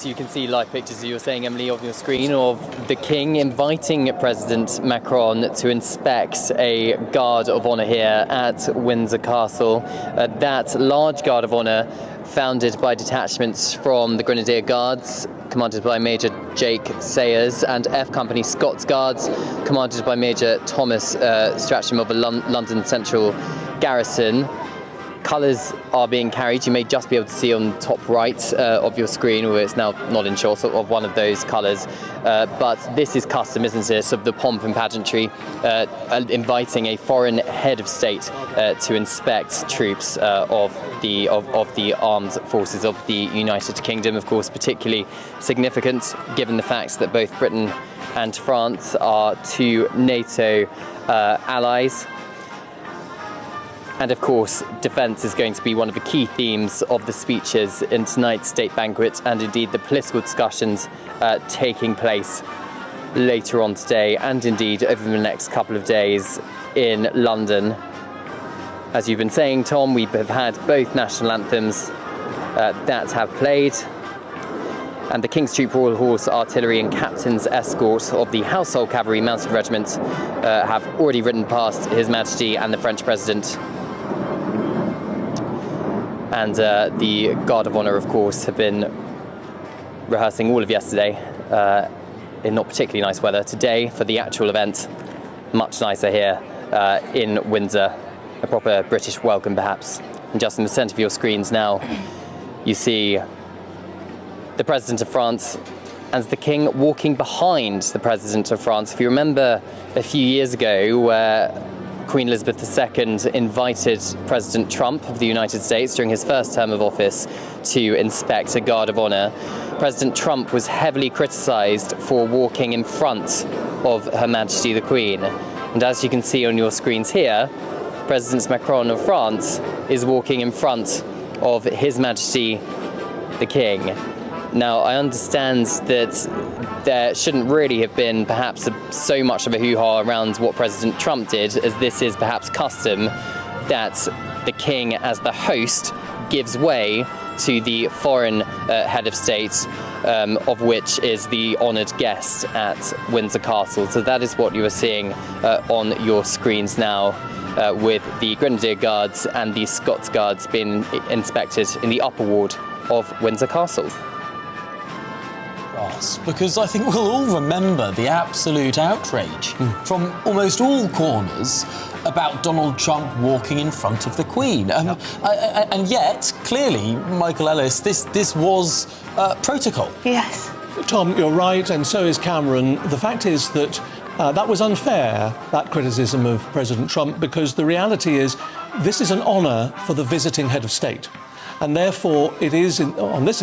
Yes, you can see live pictures, as you were saying, Emily, of your screen, of the King inviting President Macron to inspect a guard of honour here at Windsor Castle. That large guard of honour, founded by detachments from the Grenadier Guards, commanded by Major Jake Sayers, and F Company Scots Guards, commanded by Major Thomas Strachan of the London Central Garrison. Colours are being carried. You may just be able to see on the top right of your screen, where it's now not in shot, of one of those colours. But this is custom, isn't it, of the pomp and pageantry, inviting a foreign head of state to inspect troops of the armed forces of the United Kingdom. Of course, particularly significant given the fact that both Britain and France are two NATO allies. And of course, defence is going to be one of the key themes of the speeches in tonight's state banquet, and indeed the political discussions taking place later on today, and indeed over the next couple of days in London. As you've been saying, Tom, we have had both national anthems that have played, and the King's Troop Royal Horse Artillery and Captain's Escort of the Household Cavalry Mounted Regiment have already ridden past His Majesty and the French President. And the Guard of Honour, of course, have been rehearsing all of yesterday in not particularly nice weather. Today, for the actual event, much nicer here in Windsor. A proper British welcome, perhaps. And just in the centre of your screens now, you see the President of France and the King walking behind the President of France. If you remember a few years ago, where Queen Elizabeth II invited President Trump of the United States during his first term of office to inspect a guard of honour, President Trump was heavily criticised for walking in front of Her Majesty the Queen. And as you can see on your screens here, President Macron of France is walking in front of His Majesty the King. Now, I understand that there shouldn't really have been perhaps so much of a hoo-ha around what President Trump did, as this is perhaps custom that the King, as the host, gives way to the foreign head of state, of which is the honoured guest at Windsor Castle. So that is what you are seeing on your screens now, with the Grenadier Guards and the Scots Guards being inspected in the upper ward of Windsor Castle. Because I think we'll all remember the absolute outrage from almost all corners about Donald Trump walking in front of the Queen. And yet, clearly, Michael Ellis, this was protocol. Yes. Tom, you're right, and so is Cameron. The fact is that that was unfair, that criticism of President Trump, because the reality is this is an honour for the visiting head of state. And therefore, it is, on this